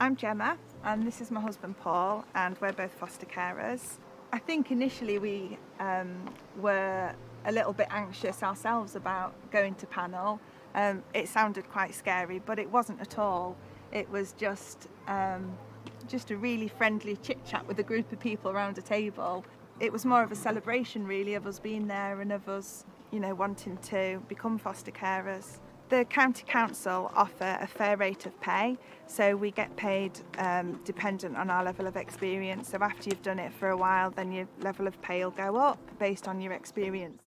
I'm Gemma, and this is my husband Paul, and we're both foster carers. I think initially we were a little bit anxious ourselves about going to panel. It sounded quite scary, but it wasn't at all. It was just a really friendly chit chat with a group of people around a table. It was more of a celebration really of us being there and of us, wanting to become foster carers. The County Council offer a fair rate of pay, so we get paid dependent on our level of experience. So after you've done it for a while, then your level of pay will go up based on your experience.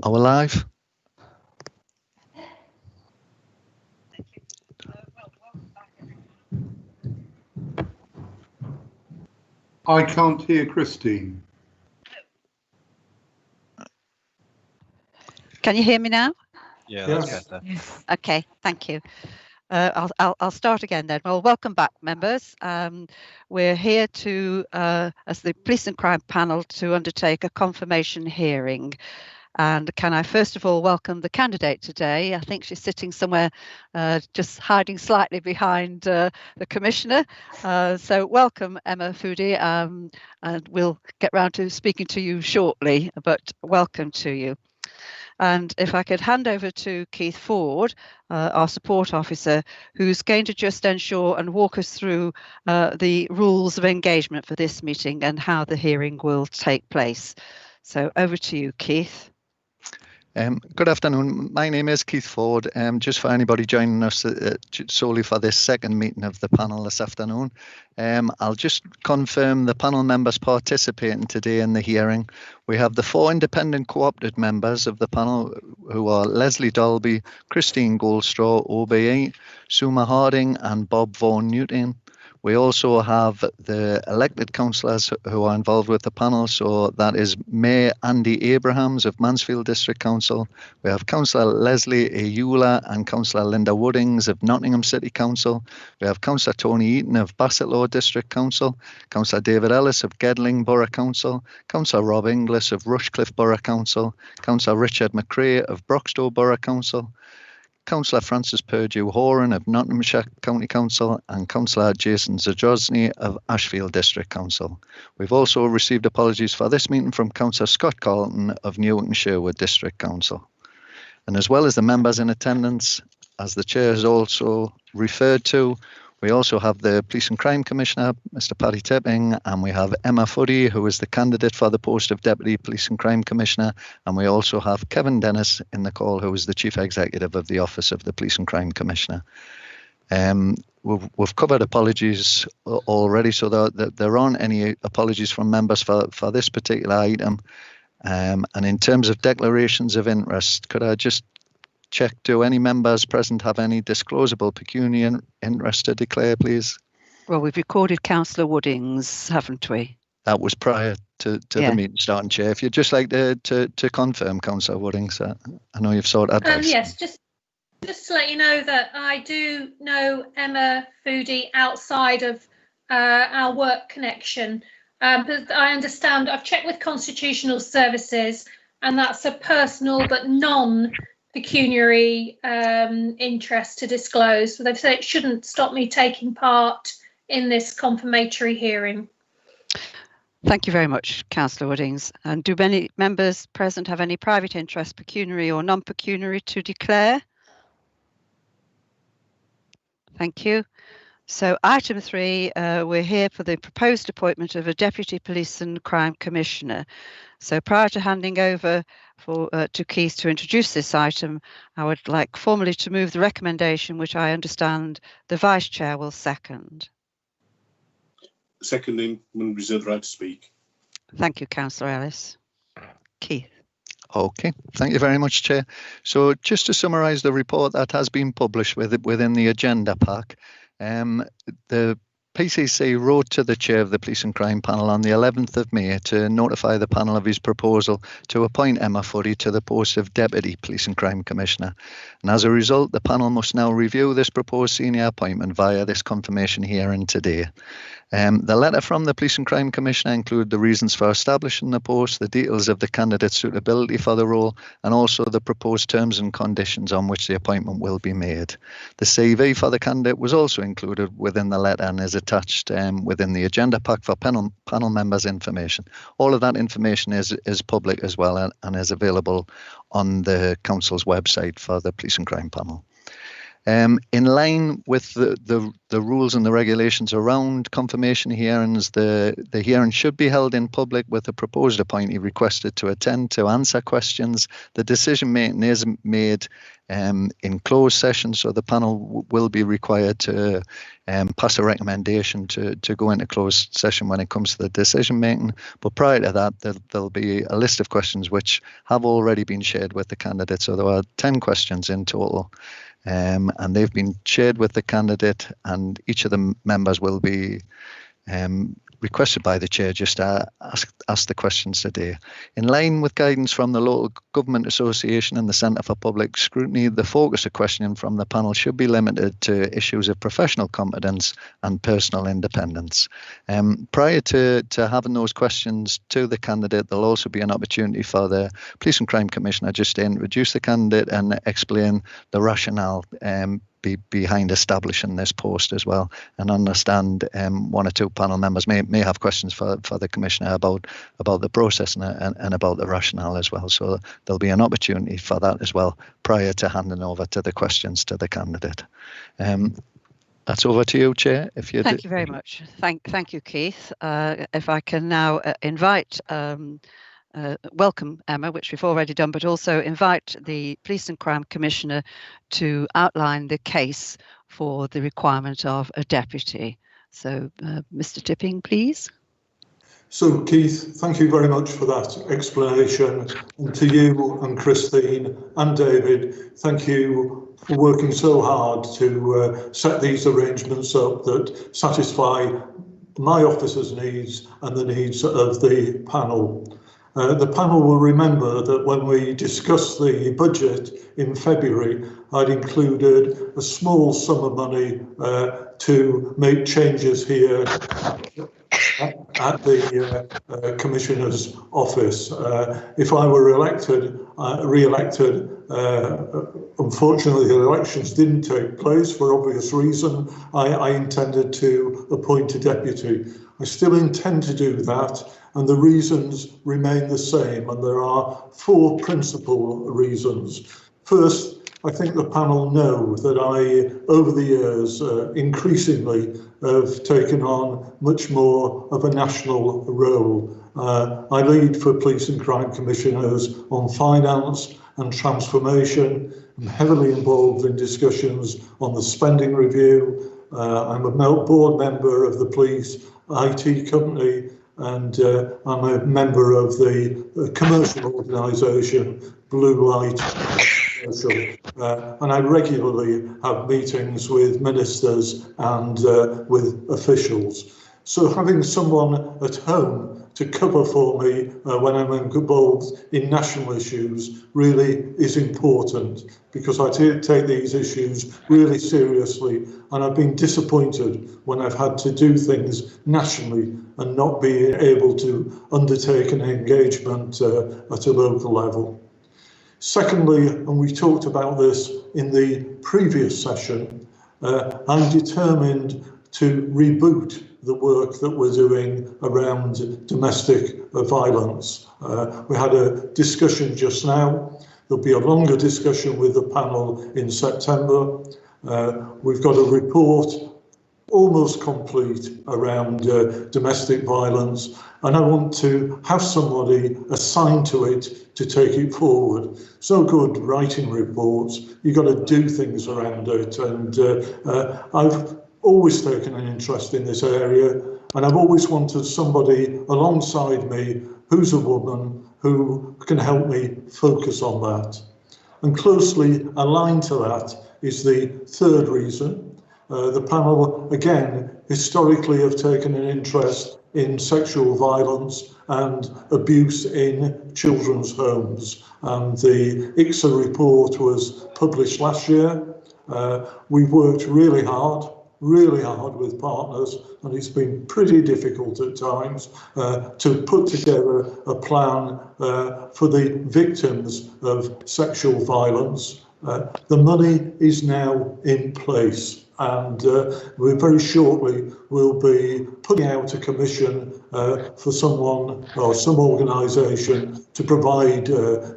Are we live? I can't hear Christine. Can you hear me now? Yeah, that's Yes. better. Okay, thank you. I'll start again then. Well, welcome back, members. We're here to, as the Police and Crime Panel, to undertake a confirmation hearing. And can I first of all welcome the candidate today? I think she's sitting somewhere, just hiding slightly behind the Commissioner. So welcome, Emma Foodie, and we'll get round to speaking to you shortly, but welcome to you. And if I could hand over to Keith Ford, our support officer, who's going to just ensure and walk us through the rules of engagement for this meeting and how the hearing will take place. So over to you, Keith. Good afternoon. My name is Keith Ford. Just for anybody joining us solely for this second meeting of the panel this afternoon, I'll just confirm the panel members participating today in the hearing. We have the 4 independent co-opted members of the panel, who are Leslie Dolby, Christine Goldstraw, OBE, Suma Harding and Bob Vaughan Newton. We also have the elected councillors who are involved with the panel. So that is Mayor Andy Abrahams of Mansfield District Council. We have Councillor Leslie Ayula and Councillor Linda Woodings of Nottingham City Council. We have Councillor Tony Eaton of Bassetlaw District Council, Councillor David Ellis of Gedling Borough Council, Councillor Rob Inglis of Rushcliffe Borough Council, Councillor Richard McRae of Broxtowe Borough Council, Councillor Francis Purdue Horan of Nottinghamshire County Council, and Councillor Jason Zadrozny of Ashfield District Council. We've also received apologies for this meeting from Councillor Scott Carlton of Newton District Council. And as well as the members in attendance, as the Chair has also referred to, we also have the Police and Crime Commissioner, Mr. Paddy Tipping, and we have Emma Footy, who is the candidate for the post of Deputy Police and Crime Commissioner. And we also have Kevin Dennis in the call, who is the Chief Executive of the Office of the Police and Crime Commissioner. We've covered apologies already, so there aren't any apologies from members for this particular item. And in terms of declarations of interest, could I just check, do any members present have any disclosable pecuniary interest to declare, please? Well, we've recorded Councillor Woodings, haven't we? That was prior to the meeting starting, Chair. If you'd just like to confirm, Councillor Woodings, I know you've sought advice. Yes, just to let you know that I do know Emma Foodie outside of our work connection. But I understand, I've checked with Constitutional Services, and that's a personal but non-pecuniary interest to disclose. So they've said it shouldn't stop me taking part in this confirmatory hearing. Thank you very much, Councillor Woodings. And do any members present have any private interest, pecuniary or non-pecuniary, to declare? Thank you. So item 3, we're here for the proposed appointment of a Deputy Police and Crime Commissioner. So prior to handing over to Keith to introduce this item, I would like formally to move the recommendation, which I understand the Vice Chair will second. Seconding, and reserve the right to speak. Thank you, Councillor Ellis. Keith. Okay, thank you very much, Chair. So just to summarise the report that has been published within the agenda pack, the PCC wrote to the Chair of the Police and Crime Panel on the 11th of May to notify the panel of his proposal to appoint Emma Footy to the post of Deputy Police and Crime Commissioner. And as a result, the panel must now review this proposed senior appointment via this confirmation hearing today. The letter from the Police and Crime Commissioner include the reasons for establishing the post, the details of the candidate's suitability for the role, and also the proposed terms and conditions on which the appointment will be made. The CV for the candidate was also included within the letter and is attached within the agenda pack for panel members' information. All of that information is public as well and is available on the Council's website for the Police and Crime Panel. In line with the rules and the regulations around confirmation hearings, the hearing should be held in public with the proposed appointee requested to attend to answer questions. The decision making is made in closed session, so the panel will be required to pass a recommendation to go into closed session when it comes to the decision making. But prior to that, there'll be a list of questions which have already been shared with the candidate. So there are 10 questions in total. And they've been shared with the candidate, and each of the members will be requested by the Chair just to ask the questions today. In line with guidance from the Local Government Association and the Centre for Public Scrutiny, the focus of questioning from the panel should be limited to issues of professional competence and personal independence. Prior to having those questions to the candidate, there'll also be an opportunity for the Police and Crime Commissioner just to introduce the candidate and explain the rationale behind establishing this post as well, and understand one or two panel members may have questions for the Commissioner about the process and about the rationale as well. So there'll be an opportunity for that as well prior to handing over to the questions to the candidate. That's over to you, Chair. Thank you very much. Thank you, Keith. If I can now invite welcome Emma, which we've already done, but also invite the Police and Crime Commissioner to outline the case for the requirement of a deputy. So, Mr. Tipping, please. So Keith, thank you very much for that explanation, and to you and Christine and David, thank you for working so hard to set these arrangements up that satisfy my officer's needs and the needs of the panel. The panel will remember that when we discussed the budget in February, I'd included a small sum of money to make changes here at the Commissioner's office. If I were re-elected, unfortunately the elections didn't take place for obvious reason. I intended to appoint a deputy. I still intend to do that, and the reasons remain the same, and there are 4 principal reasons. First, I think the panel know that I, over the years, increasingly have taken on much more of a national role. I lead for police and crime commissioners on finance and transformation. I'm heavily involved in discussions on the spending review. I'm a board member of the police IT company, and I'm a member of the commercial organisation Blue Light. And I regularly have meetings with ministers and with officials. So having someone at home to cover for me when I'm involved in national issues really is important, because I take these issues really seriously, and I've been disappointed when I've had to do things nationally and not be able to undertake an engagement at a local level. Secondly, and we talked about this in the previous session, I'm determined to reboot the work that we're doing around domestic violence. We had a discussion just now. There'll be a longer discussion with the panel in September. We've got a report almost complete around domestic violence, and I want to have somebody assigned to it to take it forward. So good writing reports, you've got to do things around it, and I've always taken an interest in this area, and I've always wanted somebody alongside me who's a woman who can help me focus on that. And closely aligned to that is the third reason. The panel, again, historically have taken an interest in sexual violence and abuse in children's homes. And the ICSA report was published last year. We've worked really hard with partners, and it's been pretty difficult at times to put together a plan for the victims of sexual violence. The money is now in place, and we very shortly will be putting out a commission for someone or some organisation to provide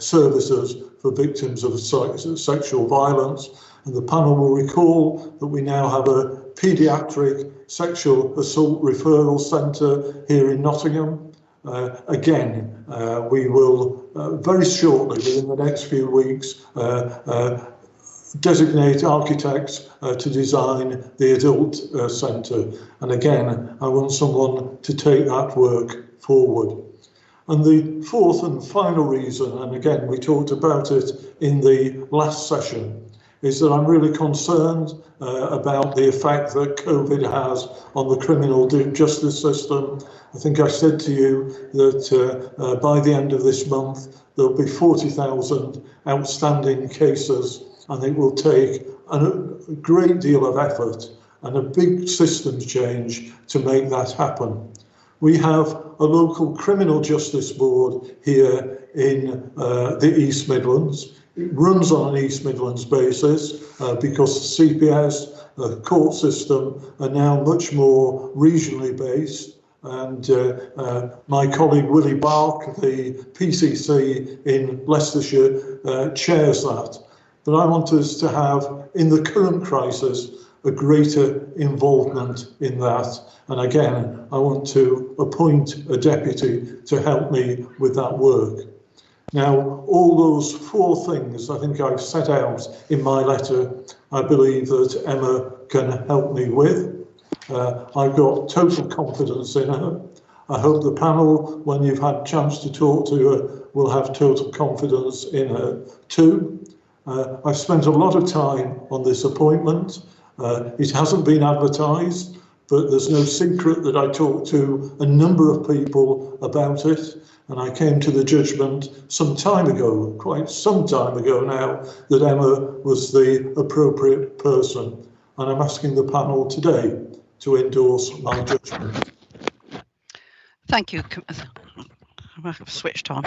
services for victims of sexual violence. And the panel will recall that we now have a paediatric sexual assault referral centre here in Nottingham. Again, we will very shortly, within the next few weeks, designate architects to design the adult centre. And again, I want someone to take that work forward. And the fourth and final reason, and again, we talked about it in the last session, is that I'm really concerned about the effect that COVID has on the criminal justice system. I think I said to you that by the end of this month, there'll be 40,000 outstanding cases, and it will take a great deal of effort and a big systems change to make that happen. We have a local criminal justice board here in the East Midlands. It runs on an East Midlands basis because the CPS, the court system, are now much more regionally based. And my colleague Willie Bark, the PCC in Leicestershire, chairs that. But I want us to have, in the current crisis, a greater involvement in that. And again, I want to appoint a deputy to help me with that work. Now, all those four things I think I've set out in my letter, I believe that Emma can help me with. I've got total confidence in her. I hope the panel, when you've had a chance to talk to her, will have total confidence in her too. I've spent a lot of time on this appointment. It hasn't been advertised, but there's no secret that I talked to a number of people about it, and I came to the judgment some time ago, quite some time ago now, that Emma was the appropriate person, and I'm asking the panel today to endorse my judgment. Thank you. I've switched on.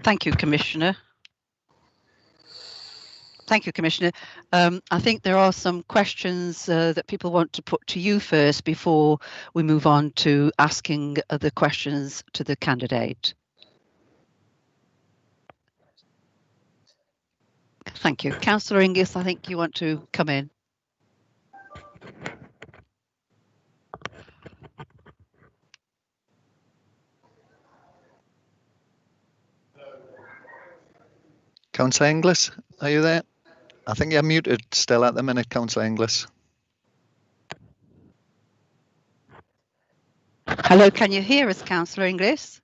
Thank you, Commissioner. Thank you, Commissioner. I think there are some questions that people want to put to you first before we move on to asking the questions to the candidate. Thank you. Councillor Inglis, I think you want to come in. Councillor Inglis, are you there? I think you're muted still at the minute, Councillor Inglis. Hello, can you hear us, Councillor Inglis?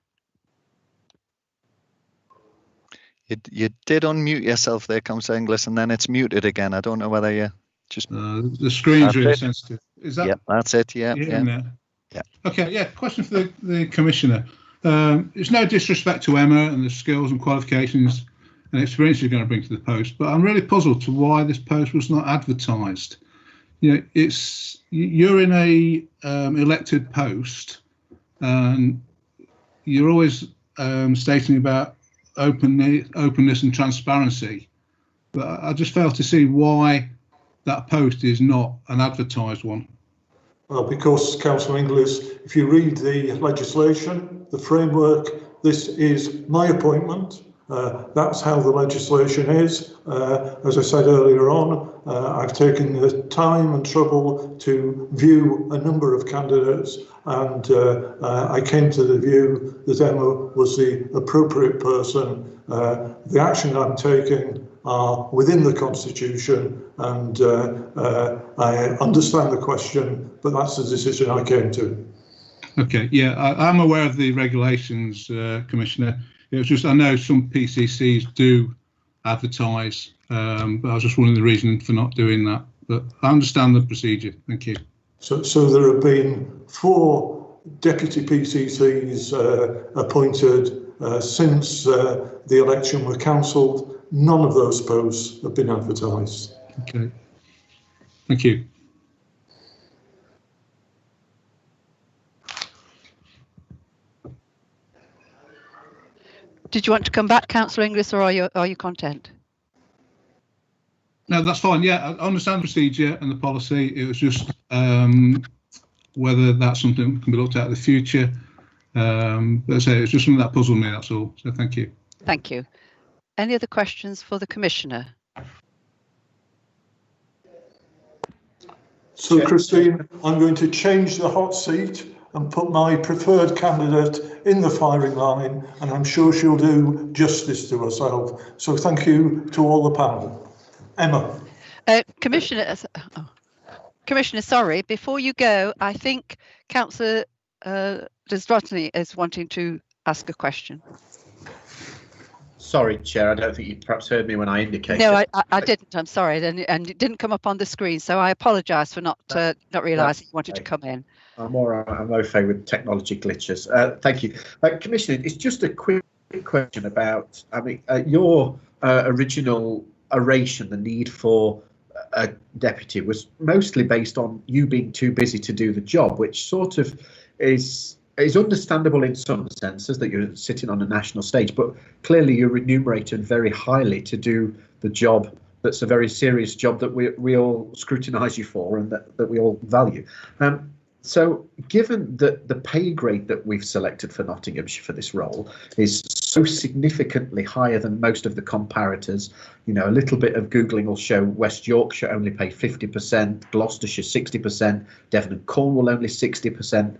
You did unmute yourself there, Councillor Inglis, and then it's muted again. I don't know whether you just... the screen's really sensitive. Is that? Yeah, that's it. Yeah. Yeah. Okay. Yeah. Question for the Commissioner. It's no disrespect to Emma and the skills and qualifications and experience she's going to bring to the post, but I'm really puzzled to why this post was not advertised. You know, you're in a elected post, and you're always stating about openness and transparency, but I just fail to see why that post is not an advertised one. Well, because, Councillor Inglis, if you read the legislation, the framework, this is my appointment. That's how the legislation is. As I said earlier on, I've taken the time and trouble to view a number of candidates, and I came to the view that Emma was the appropriate person. The action I'm taking are within the Constitution, and I understand the question, but that's the decision I came to. Okay, yeah, I'm aware of the regulations, Commissioner. It was just, I know some PCCs do advertise, but I was just wondering the reason for not doing that. But I understand the procedure. Thank you. So there have been 4 deputy PCCs appointed since the election were cancelled. None of those posts have been advertised. Okay. Thank you. Did you want to come back, Councillor Inglis, or are you content? No, that's fine. Yeah, I understand the procedure and the policy. It was just whether that's something that can be looked at in the future. But I say it's just something that puzzled me, that's all. So thank you. Thank you. Any other questions for the Commissioner? So, Christine, I'm going to change the hot seat and put my preferred candidate in the firing line, and I'm sure she'll do justice to herself. So thank you to all the panel. Emma. Commissioner, sorry, before you go, I think Councillor Desrotny is wanting to ask a question. Sorry, Chair, I don't think you perhaps heard me when I indicated. No, I didn't. I'm sorry, and it didn't come up on the screen, so I apologise for not realising you wanted to come in. I'm all right. I'm okay with technology glitches. Thank you, Commissioner. It's just a quick question about. I mean, your original oration, the need for a deputy, was mostly based on you being too busy to do the job, which sort of is understandable in some senses, that you're sitting on a national stage, but clearly you're remunerated very highly to do the job. That's a very serious job that we all scrutinise you for, and that we all value. So given that the pay grade that we've selected for Nottinghamshire for this role is so significantly higher than most of the comparators, you know, a little bit of Googling will show West Yorkshire only pay 50%, Gloucestershire 60%, Devon and Cornwall only 60%,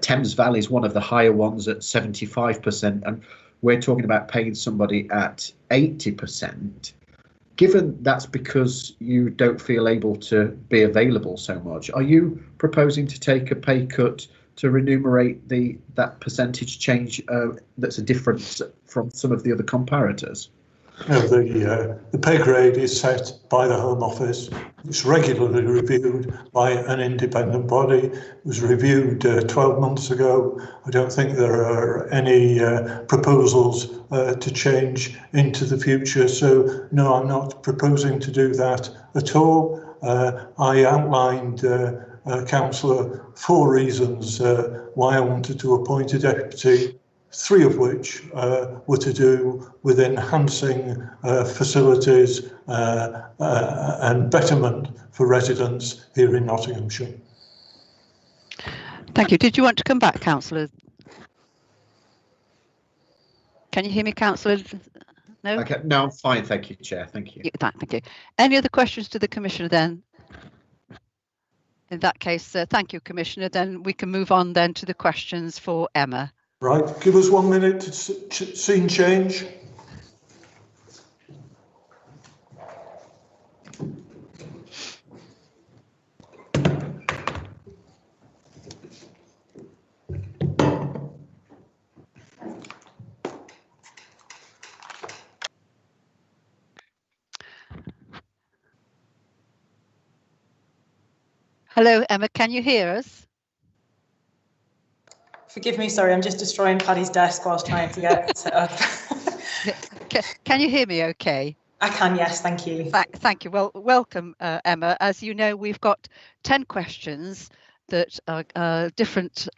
Thames Valley is one of the higher ones at 75%, and we're talking about paying somebody at 80%. Given that's because you don't feel able to be available so much, are you proposing to take a pay cut to remunerate that percentage change that's a difference from some of the other comparators? The pay grade is set by the Home Office. It's regularly reviewed by an independent body. It was reviewed 12 months ago. I don't think there are any proposals to change into the future. So no, I'm not proposing to do that at all. I outlined, Councillor, 4 reasons why I wanted to appoint a deputy, 3 of which were to do with enhancing facilities and betterment for residents here in Nottinghamshire. Thank you. Did you want to come back, Councillor? Can you hear me, Councillor? No? Okay, no, I'm fine. Thank you, Chair. Thank you. Thank you. Any other questions to the Commissioner then? In that case, thank you, Commissioner. Then we can move on then to the questions for Emma. Right, give us 1 minute to scene change. Hello, Emma, can you hear us? Forgive me, sorry, I'm just destroying Paddy's desk whilst trying to get set up. Can you hear me okay? I can, yes, thank you. Thank you. Well, welcome, Emma. As you know, we've got 10 questions that different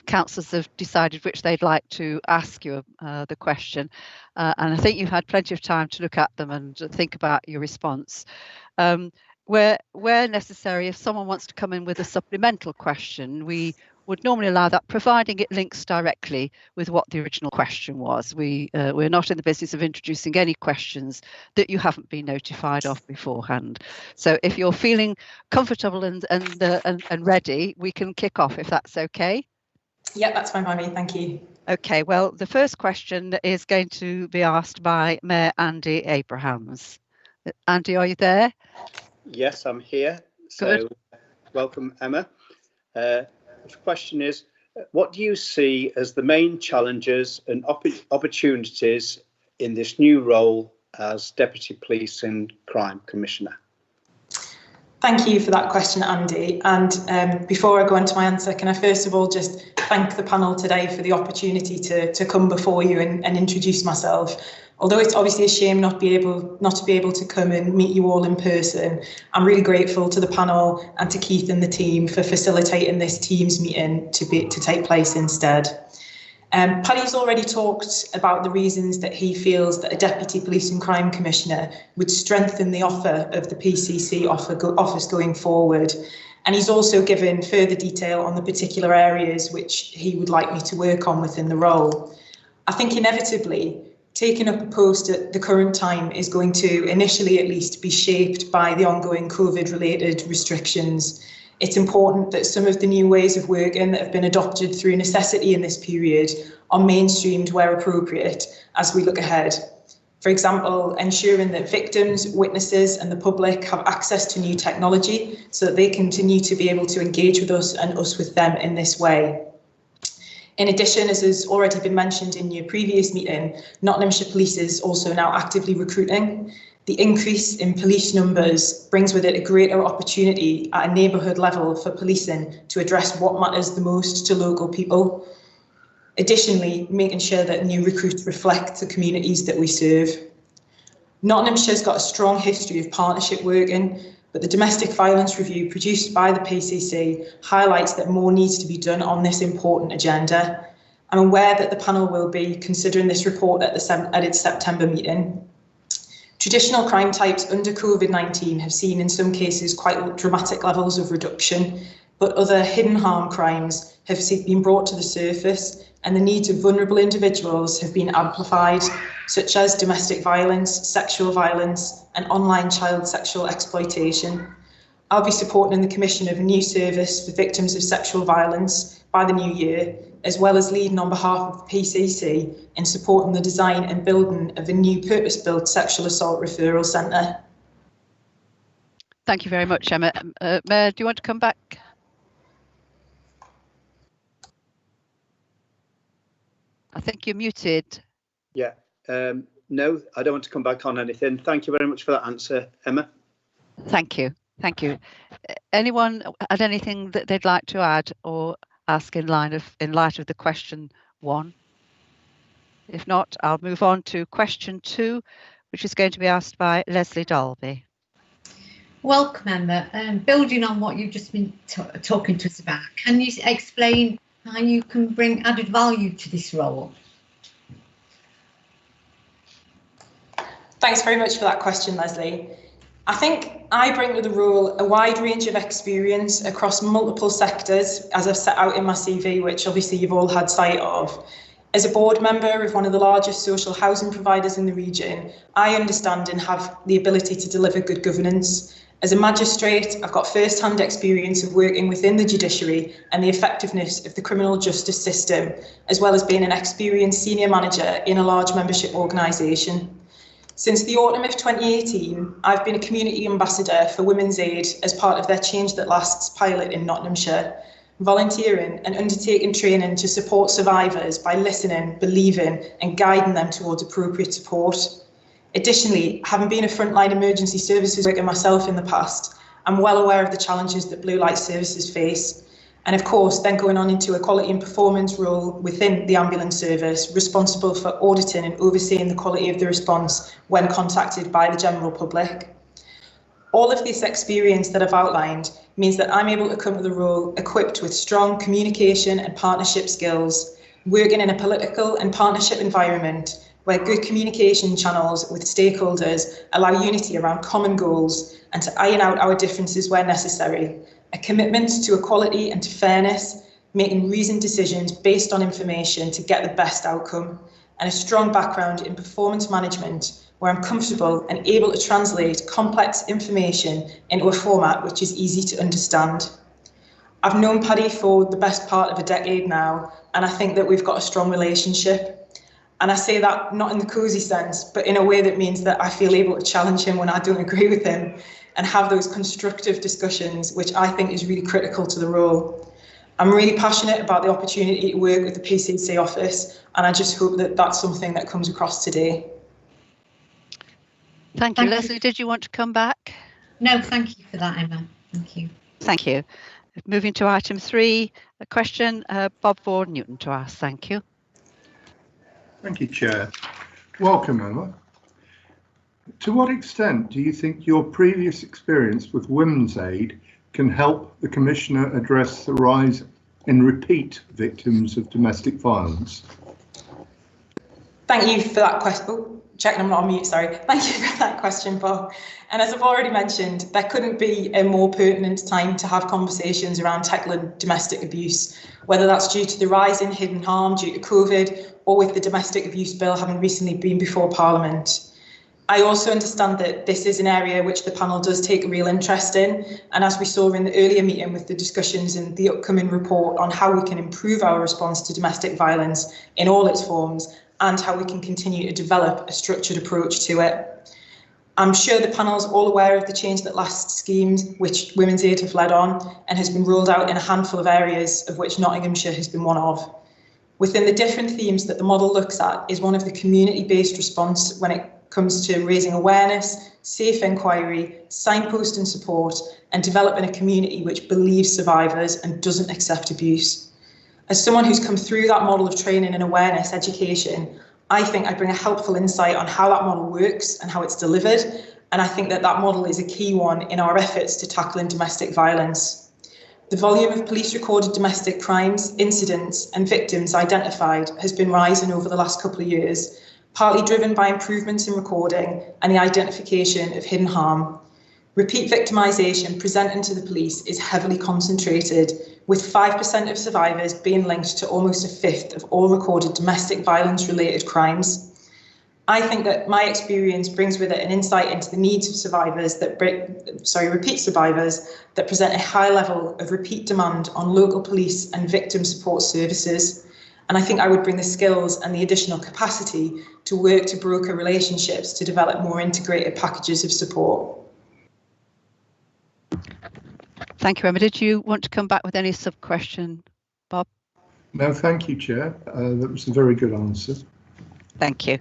councillors have decided which they'd like to ask you the question. And I think you've had plenty of time to look at them and think about your response. Where necessary, if someone wants to come in with a supplemental question, we would normally allow that, providing it links directly with what the original question was. We're not in the business of introducing any questions that you haven't been notified of beforehand. So if you're feeling comfortable and ready, we can kick off if that's okay. Yeah, that's fine by me, thank you. Okay, well, the first question is going to be asked by Mayor Andy Abrahams. Andy, are you there? Yes, I'm here. Good. So welcome, Emma. The question is, what do you see as the main challenges and opportunities in this new role as Deputy Police and Crime Commissioner? Thank you for that question, Andy. And before I go into my answer, can I first of all just thank the panel today for the opportunity to come before you and introduce myself. Although it's obviously a shame not to be able to come and meet you all in person, I'm really grateful to the panel and to Keith and the team for facilitating this Teams meeting to take place instead. Paddy's already talked about the reasons that he feels that a Deputy Police and Crime Commissioner would strengthen the offer of the PCC office going forward. And he's also given further detail on the particular areas which he would like me to work on within the role. I think inevitably, taking up a post at the current time is going to initially at least be shaped by the ongoing COVID-related restrictions. It's important that some of the new ways of working that have been adopted through necessity in this period are mainstreamed where appropriate as we look ahead. For example, ensuring that victims, witnesses and the public have access to new technology so that they continue to be able to engage with us and us with them in this way. In addition, as has already been mentioned in your previous meeting, Nottinghamshire Police is also now actively recruiting. The increase in police numbers brings with it a greater opportunity at a neighbourhood level for policing to address what matters the most to local people. Additionally, making sure that new recruits reflect the communities that we serve. Nottinghamshire's got a strong history of partnership working, but the domestic violence review produced by the PCC highlights that more needs to be done on this important agenda. I'm aware that the panel will be considering this report at its September meeting. Traditional crime types under COVID-19 have seen in some cases quite dramatic levels of reduction, but other hidden harm crimes have been brought to the surface and the needs of vulnerable individuals have been amplified, such as domestic violence, sexual violence, and online child sexual exploitation. I'll be supporting the commission of a new service for victims of sexual violence by the new year, as well as leading on behalf of the PCC in supporting the design and building of a new purpose-built sexual assault referral centre. Thank you very much, Emma. Mayor, do you want to come back? I think you're muted. Yeah. No, I don't want to come back on anything. Thank you very much for that answer, Emma. Thank you. Thank you. Anyone had anything that they'd like to add or ask in light of the question 1? If not, I'll move on to question 2, which is going to be asked by Leslie Dalby. Welcome, Emma. Building on what you've just been talking to us about, can you explain how you can bring added value to this role? Thanks very much for that question, Leslie. I think I bring to the role a wide range of experience across multiple sectors, as I've set out in my CV, which obviously you've all had sight of. As a board member of one of the largest social housing providers in the region, I understand and have the ability to deliver good governance. As a magistrate, I've got first-hand experience of working within the judiciary and the effectiveness of the criminal justice system, as well as being an experienced senior manager in a large membership organisation. Since the autumn of 2018, I've been a community ambassador for Women's Aid as part of their Change That Lasts pilot in Nottinghamshire, volunteering and undertaking training to support survivors by listening, believing and guiding them towards appropriate support. Additionally, having been a frontline emergency services worker myself in the past, I'm well aware of the challenges that blue light services face. And of course, then going on into a quality and performance role within the ambulance service, responsible for auditing and overseeing the quality of the response when contacted by the general public. All of this experience that I've outlined means that I'm able to come to the role equipped with strong communication and partnership skills, working in a political and partnership environment where good communication channels with stakeholders allow unity around common goals and to iron out our differences where necessary, a commitment to equality and to fairness, making reasoned decisions based on information to get the best outcome, and a strong background in performance management where I'm comfortable and able to translate complex information into a format which is easy to understand. I've known Paddy for the best part of a decade now, and I think that we've got a strong relationship. And I say that not in the cosy sense, but in a way that means that I feel able to challenge him when I don't agree with him and have those constructive discussions, which I think is really critical to the role. I'm really passionate about the opportunity to work with the PCC office, and I just hope that that's something that comes across today. Thank you. Leslie, did you want to come back? No, thank you for that, Emma. Thank you. Thank you. Moving to item 3, a question, Bob Ford Newton to ask. Thank you. Thank you, Chair. Welcome, Emma. To what extent do you think your previous experience with Women's Aid can help the Commissioner address the rise in repeat victims of domestic violence? Thank you for that question. Oh, checking I'm not on mute, sorry. Thank you for that question, Bob. And as I've already mentioned, there couldn't be a more pertinent time to have conversations around tackling domestic abuse, whether that's due to the rise in hidden harm due to COVID or with the domestic abuse bill having recently been before Parliament. I also understand that this is an area which the panel does take a real interest in, and as we saw in the earlier meeting with the discussions in the upcoming report on how we can improve our response to domestic violence in all its forms and how we can continue to develop a structured approach to it. I'm sure the panel is all aware of the Change That Lasts schemes which Women's Aid have led on and has been rolled out in a handful of areas, of which Nottinghamshire has been one of. Within the different themes that the model looks at is one of the community-based response when it comes to raising awareness, safe inquiry, signpost and support, and developing a community which believes survivors and doesn't accept abuse. As someone who's come through that model of training and awareness education, I think I bring a helpful insight on how that model works and how it's delivered, and I think that that model is a key one in our efforts to tackling domestic violence. The volume of police-recorded domestic crimes, incidents and victims identified has been rising over the last couple of years, partly driven by improvements in recording and the identification of hidden harm. Repeat victimisation presenting to the police is heavily concentrated, with 5% of survivors being linked to almost a fifth of all recorded domestic violence-related crimes. I think that my experience brings with it an insight into the needs of survivors repeat survivors that present a high level of repeat demand on local police and victim support services. And I think I would bring the skills and the additional capacity to work to broker relationships to develop more integrated packages of support. Thank you, Emma. Did you want to come back with any sub-question, Bob? No, thank you, Chair. That was a very good answer. Thank you.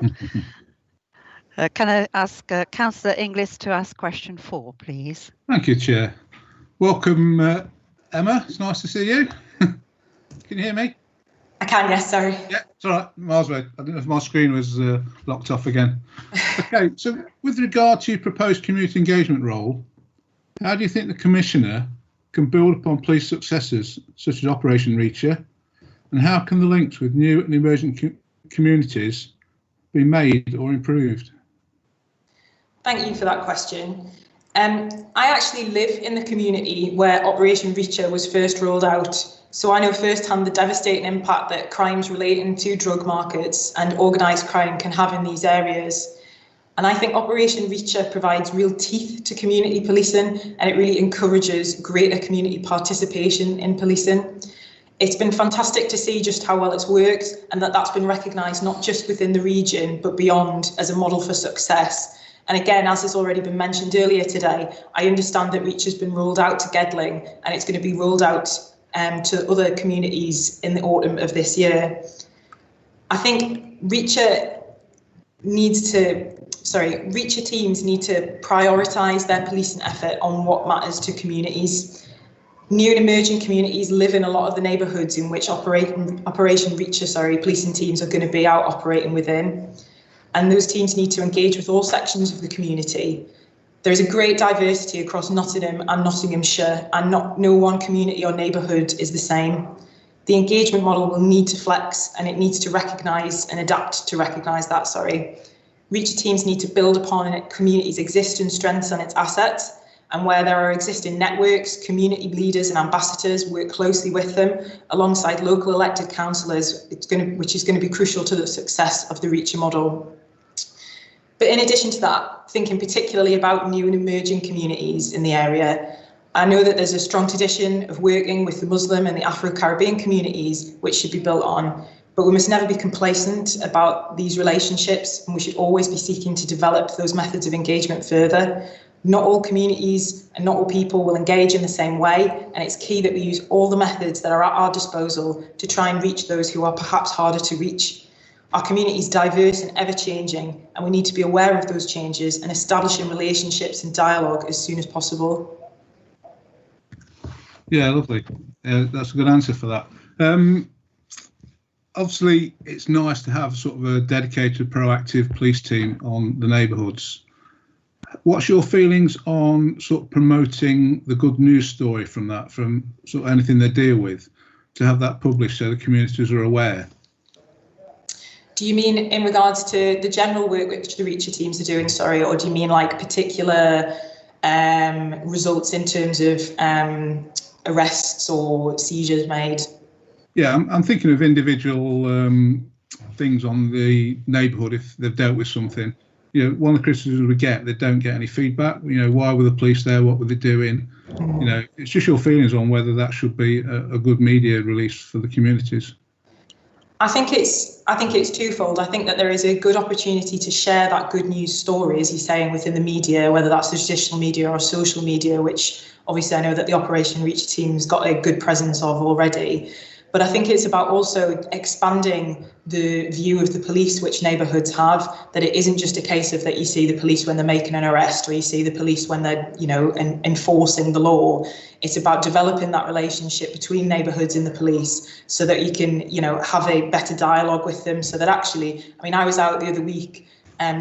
Can I ask Councillor Inglis to ask question 4, please? Thank you, Chair. Welcome, Emma. It's nice to see you. Can you hear me? I can, yes, sorry. Yeah, it's all right. Miles away. I don't know if my screen was locked off again. Okay, so with regard to your proposed community engagement role, how do you think the Commissioner can build upon police successes such as Operation Reacher, and how can the links with new and emerging communities be made or improved? Thank you for that question. I actually live in the community where Operation Reacher was first rolled out, so I know firsthand the devastating impact that crimes relating to drug markets and organised crime can have in these areas. And I think Operation Reacher provides real teeth to community policing, and it really encourages greater community participation in policing. It's been fantastic to see just how well it's worked, and that's been recognised not just within the region but beyond as a model for success. And again, as has already been mentioned earlier today, I understand that Reach has been rolled out to Gedling, and it's going to be rolled out to other communities in the autumn of this year. I think Reacher teams need to prioritise their policing effort on what matters to communities. New and emerging communities live in a lot of the neighbourhoods in which Operation Reacher, policing teams are going to be out operating within. And those teams need to engage with all sections of the community. There is a great diversity across Nottingham and Nottinghamshire, and no one community or neighbourhood is the same. The engagement model will need to flex, and it needs to recognise and adapt to recognise that, Reacher teams need to build upon a community's existing strengths and its assets, and where there are existing networks, community leaders and ambassadors work closely with them alongside local elected councillors, which is going to be crucial to the success of the Reacher model. But in addition to that, thinking particularly about new and emerging communities in the area, I know that there's a strong tradition of working with the Muslim and the Afro-Caribbean communities, which should be built on. But we must never be complacent about these relationships, and we should always be seeking to develop those methods of engagement further. Not all communities and not all people will engage in the same way, and it's key that we use all the methods that are at our disposal to try and reach those who are perhaps harder to reach. Our community is diverse and ever-changing, and we need to be aware of those changes and establishing relationships and dialogue as soon as possible. Yeah, lovely. That's a good answer for that. Obviously, it's nice to have sort of a dedicated, proactive police team on the neighbourhoods. What's your feelings on sort of promoting the good news story from that, from sort of anything they deal with, to have that published so the communities are aware? Do you mean in regards to the general work which the Reacher teams are doing, or do you mean like particular results in terms of arrests or seizures made? Yeah, I'm thinking of individual things on the neighbourhood if they've dealt with something. You know, one of the criticisms we get, they don't get any feedback. You know, why were the police there? What were they doing? You know, it's just your feelings on whether that should be a good media release for the communities. I think it's twofold. I think that there is a good opportunity to share that good news story, as you're saying, within the media, whether that's the traditional media or social media, which obviously I know that the Operation Reach team's got a good presence of already. But I think it's about also expanding the view of the police which neighbourhoods have, that it isn't just a case of that you see the police when they're making an arrest or you see the police when they're, you know, enforcing the law. It's about developing that relationship between neighbourhoods and the police so that you can, you know, have a better dialogue with them, so that actually, I mean, I was out the other week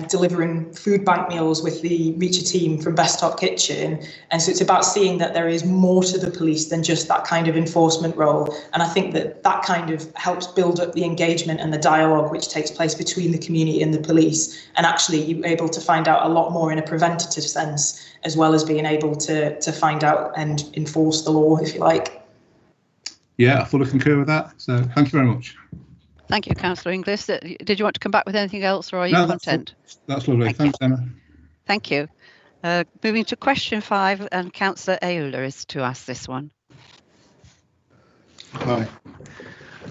delivering food bank meals with the Reacher team from Best Top Kitchen. And so it's about seeing that there is more to the police than just that kind of enforcement role. And I think that that kind of helps build up the engagement and the dialogue which takes place between the community and the police. And actually you're able to find out a lot more in a preventative sense, as well as being able to find out and enforce the law, if you like. Yeah, I fully concur with that. So thank you very much. Thank you, Councillor Inglis. Did you want to come back with anything else, or are you content? That's lovely. Thanks, Emma. Thank you. Moving to question 5, and Councillor Aouler is to ask this one. Hi.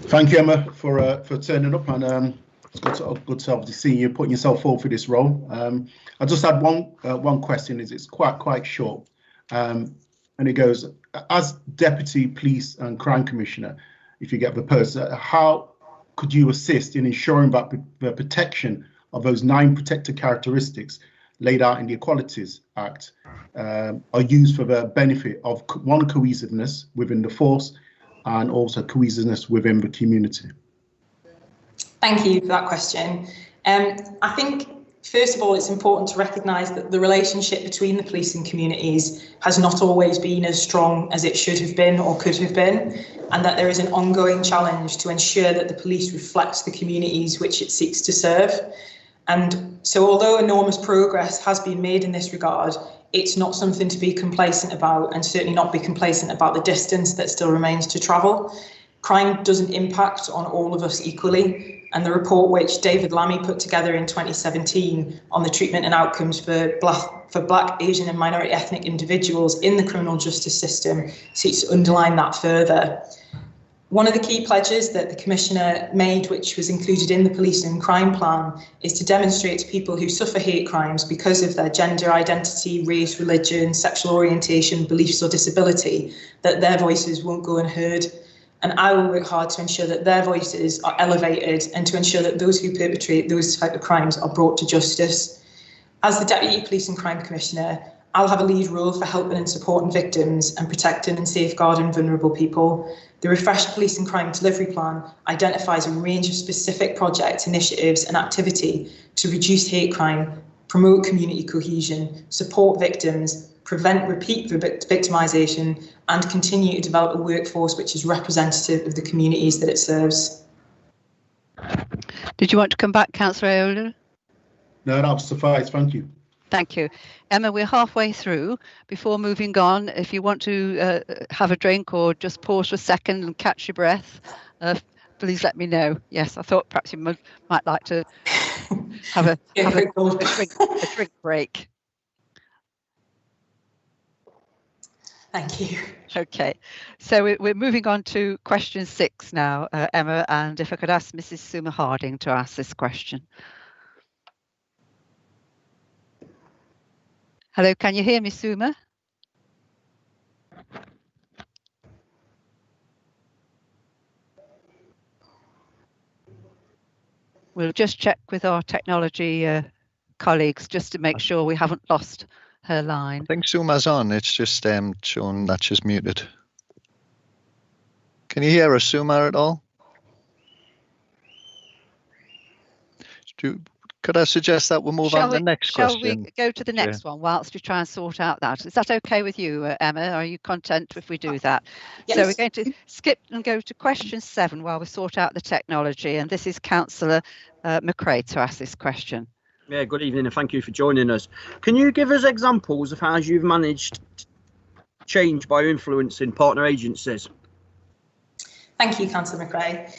Thank you, Emma, for turning up, and it's good to obviously see you putting yourself forward for this role. I just had one question. It's quite short, and it goes: as Deputy Police and Crime Commissioner, if you get the post, how could you assist in ensuring that the protection of those 9 protected characteristics laid out in the Equalities Act are used for the benefit of, one, cohesiveness within the force, and also cohesiveness within the community? Thank you for that question. I think, first of all, it's important to recognise that the relationship between the police and communities has not always been as strong as it should have been or could have been, and that there is an ongoing challenge to ensure that the police reflects the communities which it seeks to serve. And so although enormous progress has been made in this regard, it's not something to be complacent about, and certainly not be complacent about the distance that still remains to travel. Crime doesn't impact on all of us equally, and the report which David Lammy put together in 2017 on the treatment and outcomes for Black, Asian and minority ethnic individuals in the criminal justice system seeks to underline that further. One of the key pledges that the Commissioner made, which was included in the Police and Crime Plan, is to demonstrate to people who suffer hate crimes because of their gender identity, race, religion, sexual orientation, beliefs or disability, that their voices won't go unheard. And I will work hard to ensure that their voices are elevated and to ensure that those who perpetrate those type of crimes are brought to justice. As the Deputy Police and Crime Commissioner, I'll have a lead role for helping and supporting victims and protecting and safeguarding vulnerable people. The refreshed Police and Crime Delivery Plan identifies a range of specific projects, initiatives and activity to reduce hate crime, promote community cohesion, support victims, prevent repeat victimisation, and continue to develop a workforce which is representative of the communities that it serves. Did you want to come back, Councillor Aola? No, that suffice. Thank you. Thank you. Emma, we're halfway through. Before moving on, if you want to have a drink or just pause for a second and catch your breath, please let me know. Yes, I thought perhaps you might like to have a drink break. Thank you. Okay, so we're moving on to question 6 now, Emma, and if I could ask Mrs. Suma Harding to ask this question. Hello, can you hear me, Suma? We'll just check with our technology colleagues just to make sure we haven't lost her line. I think Suma's on. It's just showing that she's muted. Can you hear us, Suma, at all? Could I suggest that we'll move on to the next question? Shall we go to the next one whilst we try and sort out that? Is that okay with you, Emma? Are you content if we do that? Yes. So we're going to skip and go to question 7 while we sort out the technology. And this is Councillor McRae to ask this question. Yeah, good evening and thank you for joining us. Can you give us examples of how you've managed change by influencing partner agencies? Thank you, Councillor McRae.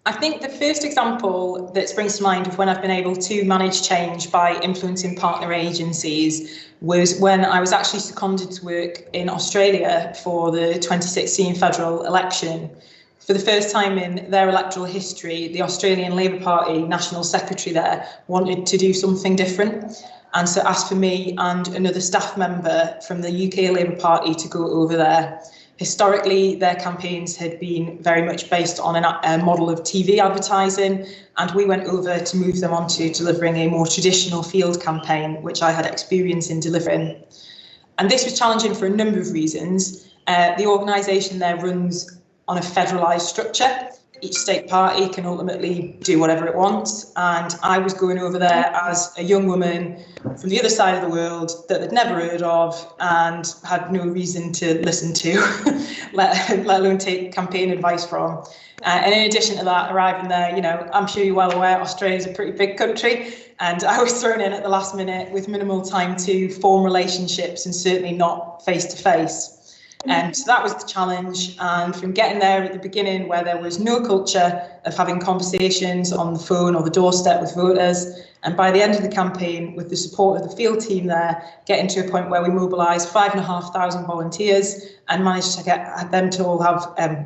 I think the first example that springs to mind of when I've been able to manage change by influencing partner agencies was when I was actually seconded to work in Australia for the 2016 federal election. For the first time in their electoral history, the Australian Labour Party National Secretary there wanted to do something different, and so asked for me and another staff member from the UK Labour Party to go over there. Historically, their campaigns had been very much based on a model of TV advertising, and we went over to move them on to delivering a more traditional field campaign, which I had experience in delivering. And this was challenging for a number of reasons. The organisation there runs on a federalised structure. Each state party can ultimately do whatever it wants, and I was going over there as a young woman from the other side of the world that they'd never heard of and had no reason to listen to, let alone take campaign advice from. And in addition to that, arriving there, you know, I'm sure you're well aware, Australia's a pretty big country, and I was thrown in at the last minute with minimal time to form relationships and certainly not face to face. So that was the challenge, and from getting there at the beginning where there was no culture of having conversations on the phone or the doorstep with voters, and by the end of the campaign, with the support of the field team there, getting to a point where we mobilised 5,500 volunteers and managed to get them to all have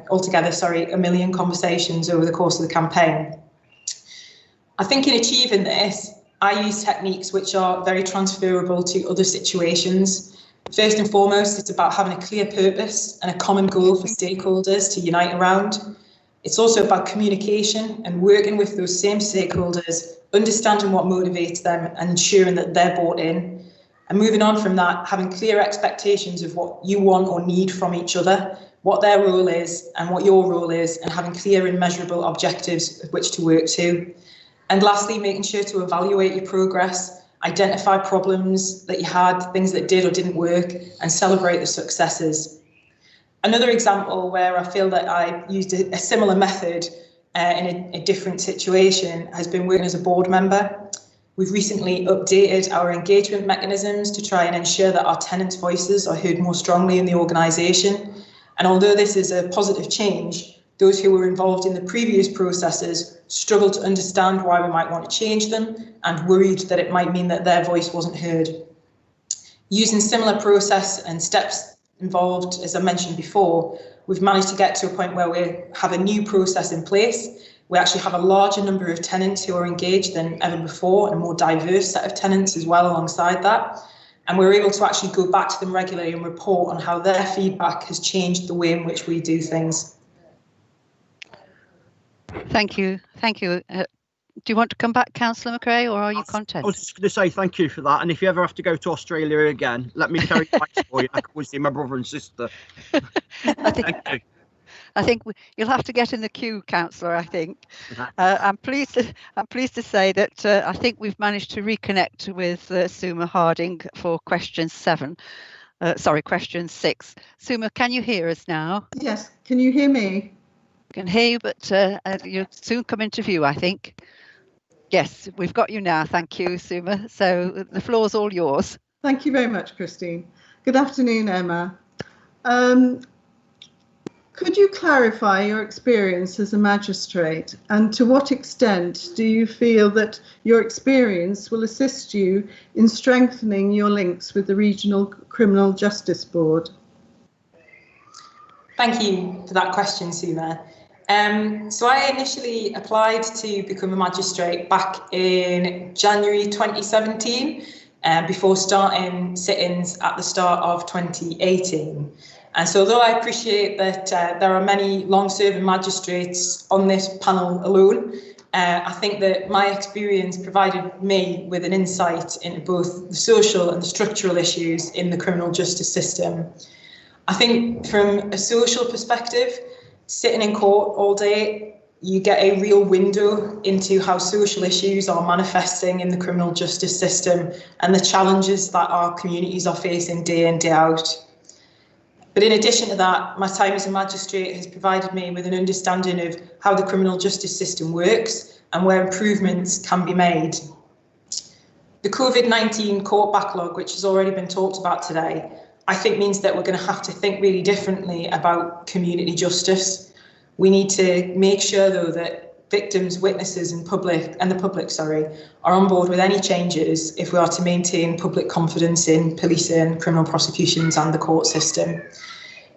altogether 1 million conversations over the course of the campaign. I think in achieving this, I use techniques which are very transferable to other situations. First and foremost, it's about having a clear purpose and a common goal for stakeholders to unite around. It's also about communication and working with those same stakeholders, understanding what motivates them and ensuring that they're bought in. And moving on from that, having clear expectations of what you want or need from each other, what their role is and what your role is, and having clear and measurable objectives of which to work to. And lastly, making sure to evaluate your progress, identify problems that you had, things that did or didn't work, and celebrate the successes. Another example where I feel that I used a similar method in a different situation has been working as a board member. We've recently updated our engagement mechanisms to try and ensure that our tenants' voices are heard more strongly in the organisation. And although this is a positive change, those who were involved in the previous processes struggled to understand why we might want to change them and worried that it might mean that their voice wasn't heard. Using similar process and steps involved, as I mentioned before, we've managed to get to a point where we have a new process in place. We actually have a larger number of tenants who are engaged than ever before, and a more diverse set of tenants as well alongside that. And we're able to actually go back to them regularly and report on how their feedback has changed the way in which we do things. Thank you. Thank you. Do you want to come back, Councillor McRae, or are you content? I was just going to say thank you for that. And if you ever have to go to Australia again, let me carry bags for you. I can always see my brother and sister. I think you'll have to get in the queue, Councillor. I think I'm pleased to say that I think we've managed to reconnect with Suma Harding for question 7. Question 6. Suma, can you hear us now? Yes. Can you hear me? I can hear you, but you'll soon come into view, I think. Yes, we've got you now. Thank you, Suma. So the floor's all yours. Thank you very much, Christine. Good afternoon, Emma. Could you clarify your experience as a magistrate, and to what extent do you feel that your experience will assist you in strengthening your links with the Regional Criminal Justice Board? Thank you for that question, Suma. So I initially applied to become a magistrate back in January 2017, before starting sit-ins at the start of 2018. And so although I appreciate that there are many long-serving magistrates on this panel alone, I think that my experience provided me with an insight into both the social and the structural issues in the criminal justice system. I think from a social perspective, sitting in court all day, you get a real window into how social issues are manifesting in the criminal justice system and the challenges that our communities are facing day in, day out. But in addition to that, my time as a magistrate has provided me with an understanding of how the criminal justice system works and where improvements can be made. The COVID-19 court backlog, which has already been talked about today, I think means that we're going to have to think really differently about community justice. We need to make sure, though, that victims, witnesses and the public are on board with any changes if we are to maintain public confidence in policing, criminal prosecutions and the court system.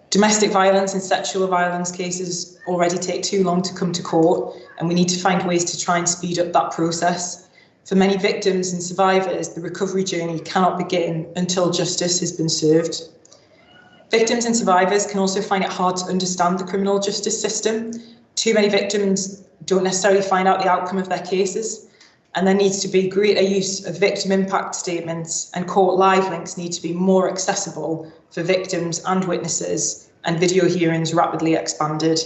Domestic violence and sexual violence cases already take too long to come to court, and we need to find ways to try and speed up that process. For many victims and survivors, the recovery journey cannot begin until justice has been served. Victims and survivors can also find it hard to understand the criminal justice system. Too many victims don't necessarily find out the outcome of their cases, and there needs to be greater use of victim impact statements, and court live links need to be more accessible for victims and witnesses, and video hearings rapidly expanded.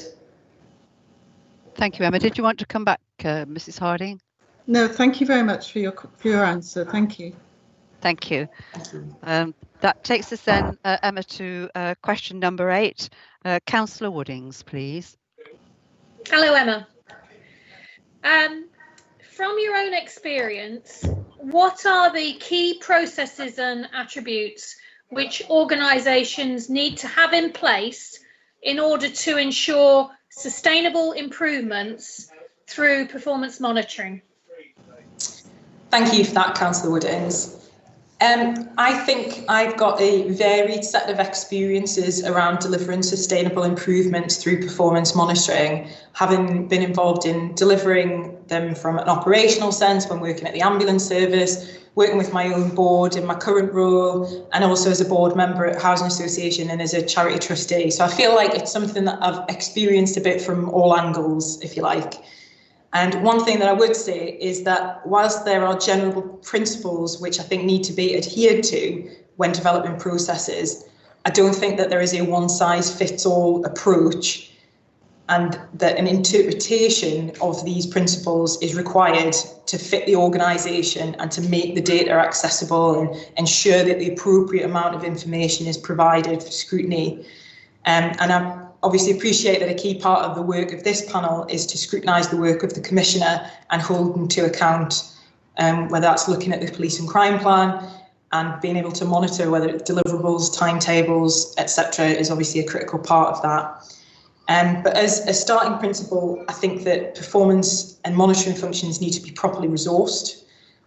Thank you, Emma. Did you want to come back, Mrs. Harding? No, thank you very much for your answer. Thank you. Thank you. That takes us then, Emma, to question number 8. Councillor Woodings, please. Hello, Emma. From your own experience, what are the key processes and attributes which organisations need to have in place in order to ensure sustainable improvements through performance monitoring? Thank you for that, Councillor Woodings. I think I've got a varied set of experiences around delivering sustainable improvements through performance monitoring, having been involved in delivering them from an operational sense when working at the ambulance service, working with my own board in my current role, and also as a board member at Housing Association and as a charity trustee. So I feel like it's something that I've experienced a bit from all angles, if you like. And one thing that I would say is that whilst there are general principles which I think need to be adhered to when developing processes, I don't think that there is a one-size-fits-all approach, and that an interpretation of these principles is required to fit the organisation and to make the data accessible and ensure that the appropriate amount of information is provided for scrutiny. And I obviously appreciate that a key part of the work of this panel is to scrutinise the work of the Commissioner and hold them to account, whether that's looking at the police and crime plan and being able to monitor whether deliverables, timetables, etc. is obviously a critical part of that. But as a starting principle, I think that performance and monitoring functions need to be properly resourced.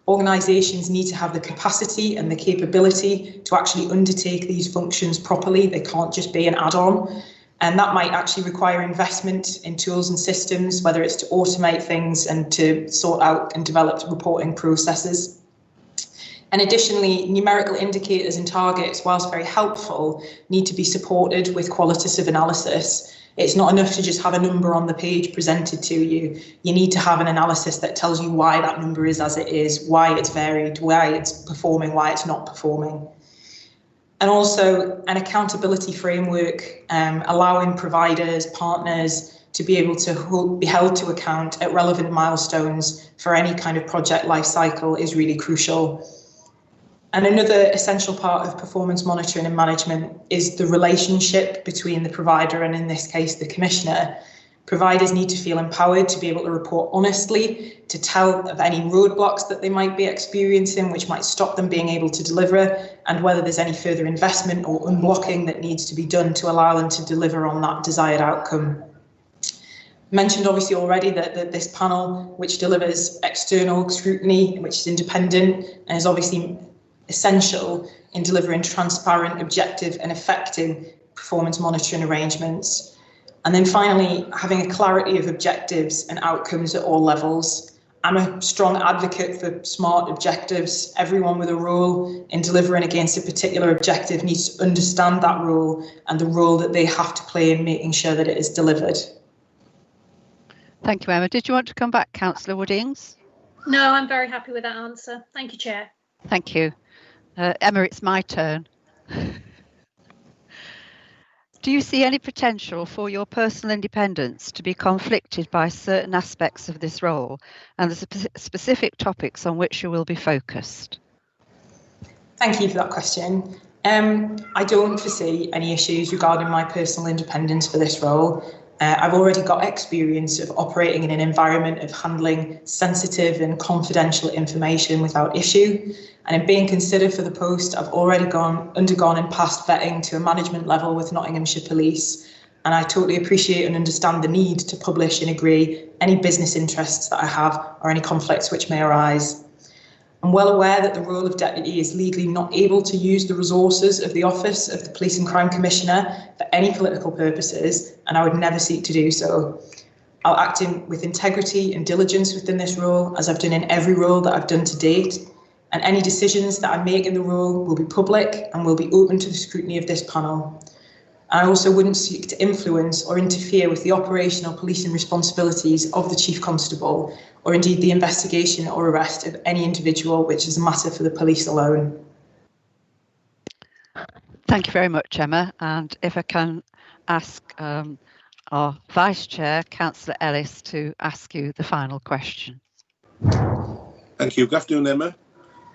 Organisations need to have the capacity and the capability to actually undertake these functions properly. They can't just be an add-on. And that might actually require investment in tools and systems, whether it's to automate things and to sort out and develop reporting processes. And additionally, numerical indicators and targets, whilst very helpful, need to be supported with qualitative analysis. It's not enough to just have a number on the page presented to you. You need to have an analysis that tells you why that number is as it is, why it's varied, why it's performing, why it's not performing. And also an accountability framework, allowing providers, partners to be able to be held to account at relevant milestones for any kind of project life cycle is really crucial. And another essential part of performance monitoring and management is the relationship between the provider and, in this case, the Commissioner. Providers need to feel empowered to be able to report honestly, to tell of any roadblocks that they might be experiencing, which might stop them being able to deliver, and whether there's any further investment or unblocking that needs to be done to allow them to deliver on that desired outcome. Mentioned obviously already that this panel, which delivers external scrutiny, which is independent and is obviously essential in delivering transparent, objective and effective performance monitoring arrangements. And then finally, having a clarity of objectives and outcomes at all levels. I'm a strong advocate for smart objectives. Everyone with a role in delivering against a particular objective needs to understand that role and the role that they have to play in making sure that it is delivered. Thank you, Emma. Did you want to come back, Councillor Woodings? No, I'm very happy with that answer. Thank you, Chair. Thank you. Emma, it's my turn. Do you see any potential for your personal independence to be conflicted by certain aspects of this role and the specific topics on which you will be focused? Thank you for that question. I don't foresee any issues regarding my personal independence for this role. I've already got experience of operating in an environment of handling sensitive and confidential information without issue. And in being considered for the post, I've already undergone and passed vetting to a management level with Nottinghamshire Police. And I totally appreciate and understand the need to publish and agree any business interests that I have or any conflicts which may arise. I'm well aware that the role of Deputy is legally not able to use the resources of the Office of the Police and Crime Commissioner for any political purposes, and I would never seek to do so. I'll act with integrity and diligence within this role, as I've done in every role that I've done to date, and any decisions that I make in the role will be public and will be open to the scrutiny of this panel. I also wouldn't seek to influence or interfere with the operational policing responsibilities of the Chief Constable, or indeed the investigation or arrest of any individual, which is a matter for the police alone. Thank you very much, Emma. And if I can ask our Vice Chair, Councillor Ellis, to ask you the final question. Thank you. Good afternoon, Emma.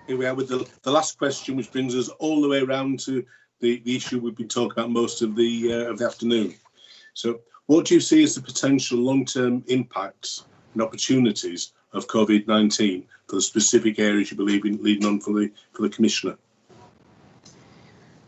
Here we are with the last question, which brings us all the way around to the issue we've been talking about most of the afternoon. So what do you see as the potential long-term impacts and opportunities of COVID-19 for the specific areas you believe in leading on for the Commissioner?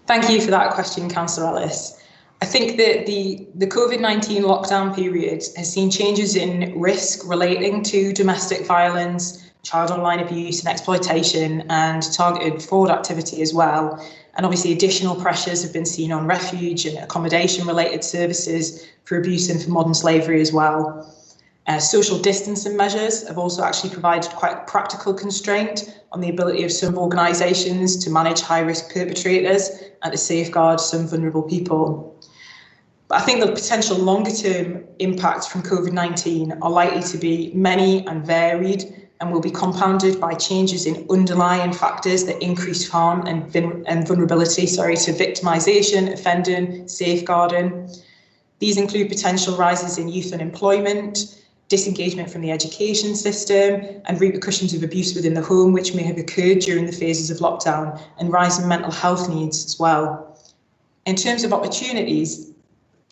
Thank you for that question, Councillor Ellis. I think that the COVID-19 lockdown period has seen changes in risk relating to domestic violence, child online abuse and exploitation, and targeted fraud activity as well. And obviously additional pressures have been seen on refuge and accommodation related services for abuse and for modern slavery as well. Social distancing measures have also actually provided quite a practical constraint on the ability of some organisations to manage high-risk perpetrators and to safeguard some vulnerable people. But I think the potential longer-term impacts from COVID-19 are likely to be many and varied, and will be compounded by changes in underlying factors that increase harm and vulnerability to victimisation, offending, safeguarding. These include potential rises in youth unemployment, disengagement from the education system, and repercussions of abuse within the home, which may have occurred during the phases of lockdown, and rising mental health needs as well. In terms of opportunities,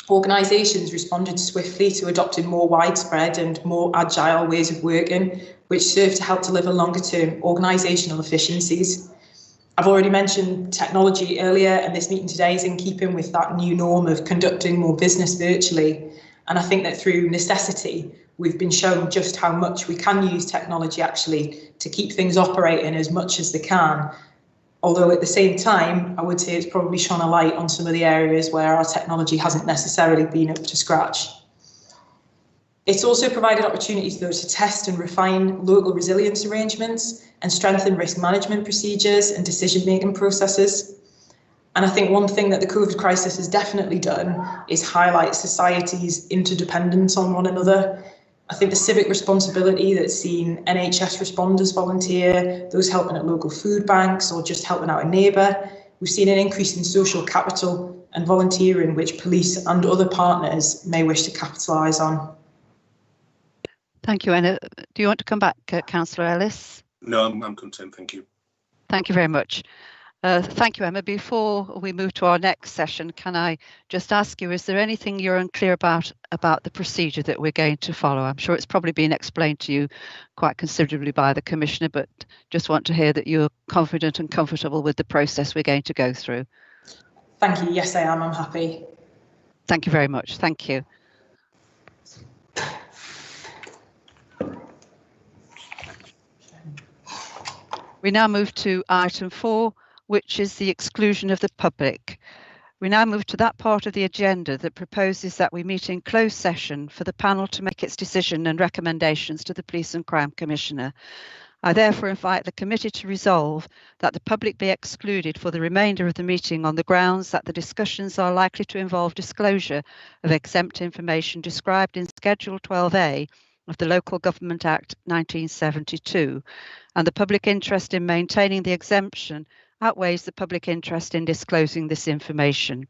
organisations responded swiftly to adopting more widespread and more agile ways of working, which serve to help deliver longer-term organisational efficiencies. I've already mentioned technology earlier, and this meeting today is in keeping with that new norm of conducting more business virtually. And I think that through necessity, we've been shown just how much we can use technology actually to keep things operating as much as they can. Although at the same time, I would say it's probably shone a light on some of the areas where our technology hasn't necessarily been up to scratch. It's also provided opportunities, though, to test and refine local resilience arrangements and strengthen risk management procedures and decision-making processes. And I think one thing that the COVID crisis has definitely done is highlight society's interdependence on one another. I think the civic responsibility that's seen NHS responders volunteer, those helping at local food banks or just helping out a neighbour. We've seen an increase in social capital and volunteering, which police and other partners may wish to capitalise on. Thank you, Anna. Do you want to come back, Councillor Ellis? No, I'm content, thank you. Thank you very much. Thank you, Emma. Before we move to our next session, can I just ask you, is there anything you're unclear about the procedure that we're going to follow? I'm sure it's probably been explained to you quite considerably by the Commissioner, but just want to hear that you're confident and comfortable with the process we're going to go through. Thank you. Yes, I am. I'm happy. Thank you very much. Thank you. We now move to item 4, which is the exclusion of the public. We now move to that part of the agenda that proposes that we meet in closed session for the panel to make its decision and recommendations to the Police and Crime Commissioner. I therefore invite the committee to resolve that the public be excluded for the remainder of the meeting on the grounds that the discussions are likely to involve disclosure of exempt information described in Schedule 12A of the Local Government Act 1972, and the public interest in maintaining the exemption outweighs the public interest in disclosing this information.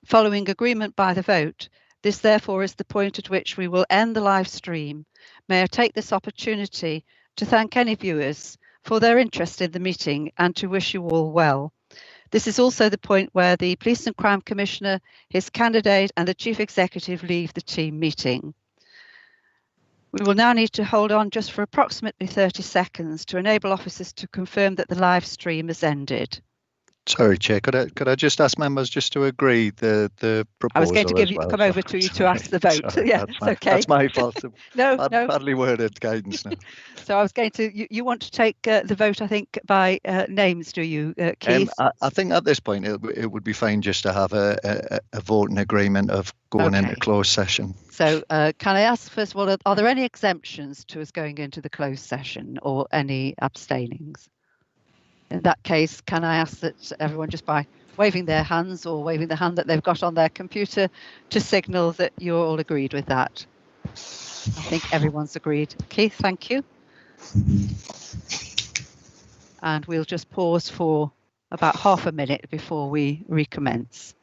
Following agreement by the vote, this therefore is the point at which we will end the live stream. May I take this opportunity to thank any viewers for their interest in the meeting and to wish you all well. This is also the point where the Police and Crime Commissioner, his candidate and the Chief Executive leave the team meeting. We will now need to hold on just for approximately 30 seconds to enable officers to confirm that the live stream has ended. Sorry, Chair, could I just ask members just to agree the proposal? I was going to well, come over to you to ask the vote. Sorry, Yeah, that's okay. That's my fault. No. Badly worded guidance now. So I was going to. You want to take the vote, I think, by names, do you, Keith? I think at this point it would be fine just to have a vote in agreement of going into closed session. So can I ask first of all, are there any exemptions to us going into the closed session or any abstainings? In that case, can I ask that everyone just by waving their hands or waving the hand that they've got on their computer to signal that you're all agreed with that? I think everyone's agreed. Keith, thank you. And we'll just pause for about half a minute before we recommence.